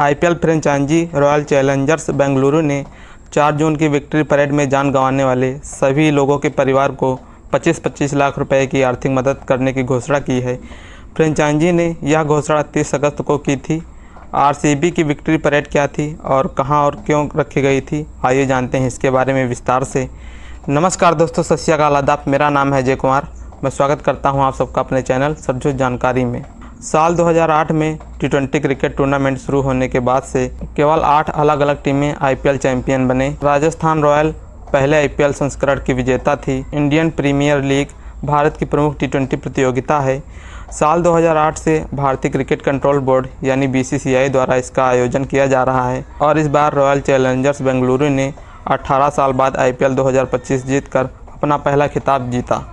IPL franchise Royal Challengers Bengaluru ने 4 जून की victory parade में जान गंवाने वाले सभी लोगों के परिवार को 25-25 लाख रुपए की आर्थिक मदद करने की घोषणा की है। फ्रेंचाइजी ने यह घोषणा 30 अगस्त को की थी। आरसीबी की विक्ट्री परेड क्या थी और कहां और क्यों रखी गई थी, आइए जानते हैं इसके बारे में विस्तार से। नमस्कार दोस्तों, सत श्री अकाल, आदाब। मेरा नाम है जय कुमार। मैं स्वागत करता हूं आप सबका अपने चैनल सरजू जानकारी में। साल 2008 में टी20 क्रिकेट टूर्नामेंट शुरू होने के बाद से केवल 8 अलग अलग टीमें आईपीएल चैंपियन बने। राजस्थान रॉयल पहले आईपीएल संस्करण की विजेता थी। इंडियन प्रीमियर लीग भारत की प्रमुख टी20 प्रतियोगिता है। साल 2008 से भारतीय क्रिकेट कंट्रोल बोर्ड यानी बीसीसीआई द्वारा इसका आयोजन किया जा रहा है और इस बार रॉयल चैलेंजर्स बेंगलुरु ने 18 साल बाद आईपीएल 2025 जीतकर अपना पहला खिताब जीता,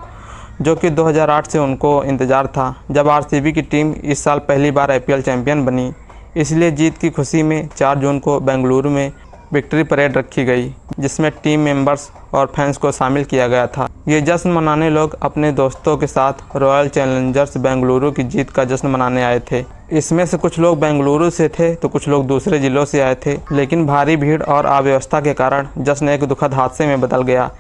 जो कि 2008 से उनको इंतज़ार था, जब आरसीबी की टीम इस साल पहली बार आईपीएल चैंपियन बनी। इसलिए जीत की खुशी में 4 जून को बेंगलुरु में विक्ट्री परेड रखी गई, जिसमें टीम मेंबर्स और फैंस को शामिल किया गया था। ये जश्न मनाने लोग अपने दोस्तों के साथ रॉयल चैलेंजर्स बेंगलुरु की जीत का जश्न मनाने आए थे। इसमें से कुछ लोग बेंगलुरु से थे तो कुछ लोग दूसरे जिलों से आए थे, लेकिन भारी भीड़ और अव्यवस्था के कारण जश्न एक दुखद हादसे में बदल गया।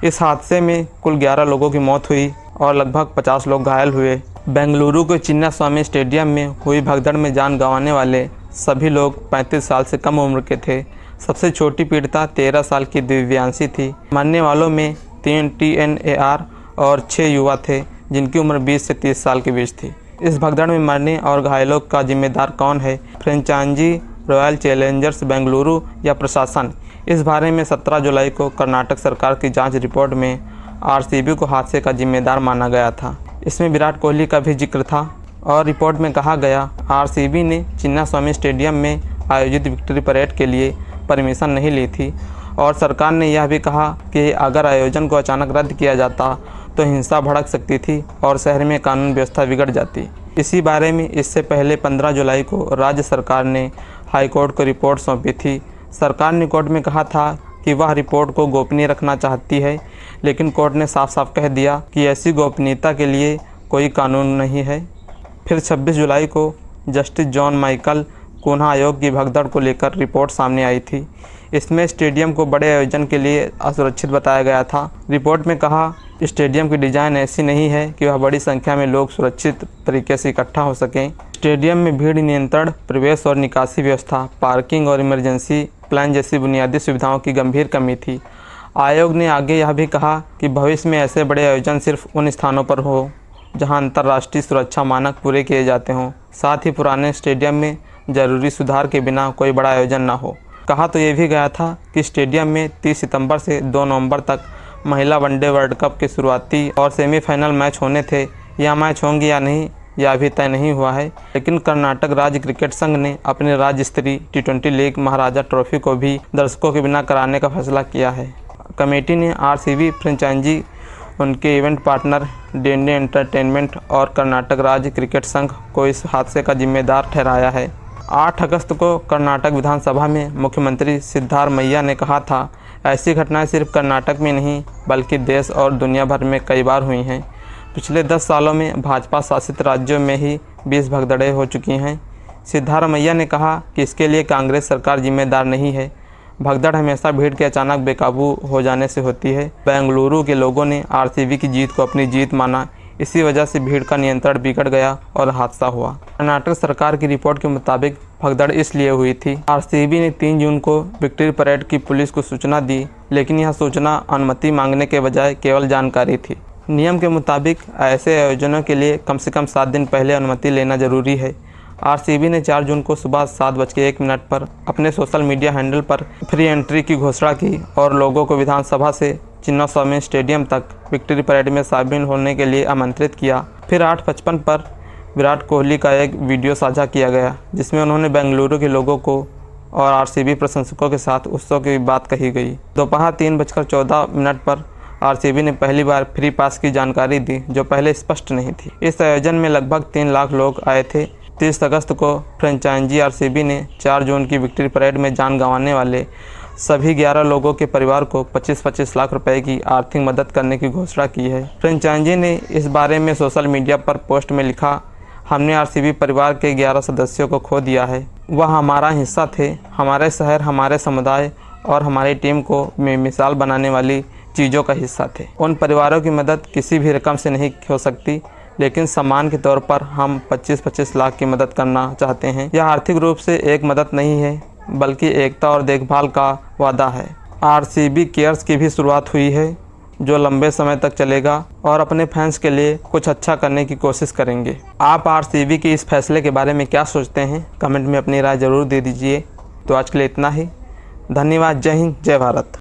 इस हादसे में कुल 11 लोगों की मौत हुई और लगभग 50 लोग घायल हुए। बेंगलुरु के चिन्नास्वामी स्टेडियम में हुई भगदड़ में जान गंवाने वाले सभी लोग 35 साल से कम उम्र के थे। सबसे छोटी पीड़िता 13 साल की दिव्यांशी थी। मरने वालों में 3 TNAR और 6 युवा थे, जिनकी उम्र 20 से 30 साल के बीच थी। इस भगदड़ में मरने और घायलों का जिम्मेदार कौन है, फ्रेंचाइजी रॉयल चैलेंजर्स बेंगलुरु या प्रशासन? इस बारे में 17 जुलाई को कर्नाटक सरकार की जांच रिपोर्ट में आरसीबी को हादसे का जिम्मेदार माना गया था। इसमें विराट कोहली का भी जिक्र था और रिपोर्ट में कहा गया, आरसीबी ने चिन्नास्वामी स्टेडियम में आयोजित विक्ट्री परेड के लिए परमिशन नहीं ली थी और सरकार ने यह भी कहा कि अगर आयोजन को अचानक रद्द किया जाता तो हिंसा भड़क सकती थी और शहर में कानून व्यवस्था बिगड़ जाती। इसी बारे में इससे पहले 15 जुलाई को राज्य सरकार ने हाईकोर्ट को रिपोर्ट सौंपी थी। सरकार ने कोर्ट में कहा था कि वह रिपोर्ट को गोपनीय रखना चाहती है, लेकिन कोर्ट ने साफ साफ कह दिया कि ऐसी गोपनीयता के लिए कोई कानून नहीं है। फिर 26 जुलाई को जस्टिस जॉन माइकल कुन्हा आयोग की भगदड़ को लेकर रिपोर्ट सामने आई थी। इसमें स्टेडियम को बड़े आयोजन के लिए असुरक्षित बताया गया था। रिपोर्ट में कहा, स्टेडियम की डिज़ाइन ऐसी नहीं है कि वह बड़ी संख्या में लोग सुरक्षित तरीके से इकट्ठा हो सकें। स्टेडियम में भीड़ नियंत्रण, प्रवेश और निकासी व्यवस्था, पार्किंग और इमरजेंसी प्लान जैसी बुनियादी सुविधाओं की गंभीर कमी थी। आयोग ने आगे यह भी कहा कि भविष्य में ऐसे बड़े आयोजन सिर्फ उन स्थानों पर हो जहां अंतर्राष्ट्रीय सुरक्षा मानक पूरे किए जाते हों। साथ ही पुराने स्टेडियम में जरूरी सुधार के बिना कोई बड़ा आयोजन न हो। कहा तो ये भी गया था कि स्टेडियम में 30 सितंबर से 2 नवंबर तक महिला वनडे वर्ल्ड कप के शुरुआती और सेमीफाइनल मैच होने थे। यह मैच होंगे या नहीं, यह अभी तय नहीं हुआ है, लेकिन कर्नाटक राज्य क्रिकेट संघ ने अपने राज्य स्तरीय टी20 लीग महाराजा ट्रॉफी को भी दर्शकों के बिना कराने का फैसला किया है। कमेटी ने आरसीबी फ्रेंचाइजी, उनके इवेंट पार्टनर डेंडे एंटरटेनमेंट और कर्नाटक राज्य क्रिकेट संघ को इस हादसे का जिम्मेदार ठहराया है। 8 अगस्त को कर्नाटक विधानसभा में मुख्यमंत्री सिद्धारमैया ने कहा था, ऐसी घटनाएं सिर्फ कर्नाटक में नहीं बल्कि देश और दुनिया भर में कई बार हुई हैं। पिछले 10 सालों में भाजपा शासित राज्यों में ही 20 भगदड़ें हो चुकी हैं। सिद्धारमैया ने कहा कि इसके लिए कांग्रेस सरकार जिम्मेदार नहीं है। भगदड़ हमेशा भीड़ के अचानक बेकाबू हो जाने से होती है। बेंगलुरु के लोगों ने आरसीबी की जीत को अपनी जीत माना। इसी वजह से भीड़ का नियंत्रण बिगड़ गया और हादसा हुआ। कर्नाटक सरकार की रिपोर्ट के मुताबिक भगदड़ इसलिए हुई थी, आरसीबी ने 3 जून को विक्ट्री परेड की पुलिस को सूचना दी, लेकिन यह सूचना अनुमति मांगने के बजाय केवल जानकारी थी। नियम के मुताबिक ऐसे आयोजनों के लिए कम से कम 7 दिन पहले अनुमति लेना जरूरी है। आरसीबी ने 4 जून को सुबह 7:01 पर अपने सोशल मीडिया हैंडल पर फ्री एंट्री की घोषणा की और लोगों को विधानसभा से चिन्नास्वामी स्टेडियम तक विक्ट्री परेड में शामिल होने के लिए आमंत्रित किया। फिर 8:55 पर विराट कोहली का एक वीडियो साझा किया गया, जिसमें उन्होंने बेंगलुरु के लोगों को और आरसीबी प्रशंसकों के साथ उत्सव की बात कही गई। दोपहर 3:14 पर आरसीबी ने पहली बार फ्री पास की जानकारी दी, जो पहले स्पष्ट नहीं थी। इस आयोजन में लगभग 3 लाख लोग आए थे। 30 अगस्त को फ्रेंचाइजी आरसीबी ने 4 जून की विक्ट्री परेड में जान गंवाने वाले सभी 11 लोगों के परिवार को 25-25 लाख रुपए की आर्थिक मदद करने की घोषणा की है। फ्रेंचाइजी ने इस बारे में सोशल मीडिया पर पोस्ट में लिखा, हमने आरसीबी परिवार के 11 सदस्यों को खो दिया है। वह हमारा हिस्सा थे। हमारे शहर, हमारे समुदाय और हमारी टीम को मिसाल बनाने वाली चीज़ों का हिस्सा थे। उन परिवारों की मदद किसी भी रकम से नहीं हो सकती, लेकिन सम्मान के तौर पर हम 25-25 लाख की मदद करना चाहते हैं। यह आर्थिक रूप से एक मदद नहीं है, बल्कि एकता और देखभाल का वादा है। आरसीबी केयर्स की भी शुरुआत हुई है, जो लंबे समय तक चलेगा और अपने फैंस के लिए कुछ अच्छा करने की कोशिश करेंगे। आप आरसीबी के इस फैसले के बारे में क्या सोचते हैं? कमेंट में अपनी राय ज़रूर दे दीजिए। तो आज के लिए इतना ही। धन्यवाद। जय हिंद, जय भारत।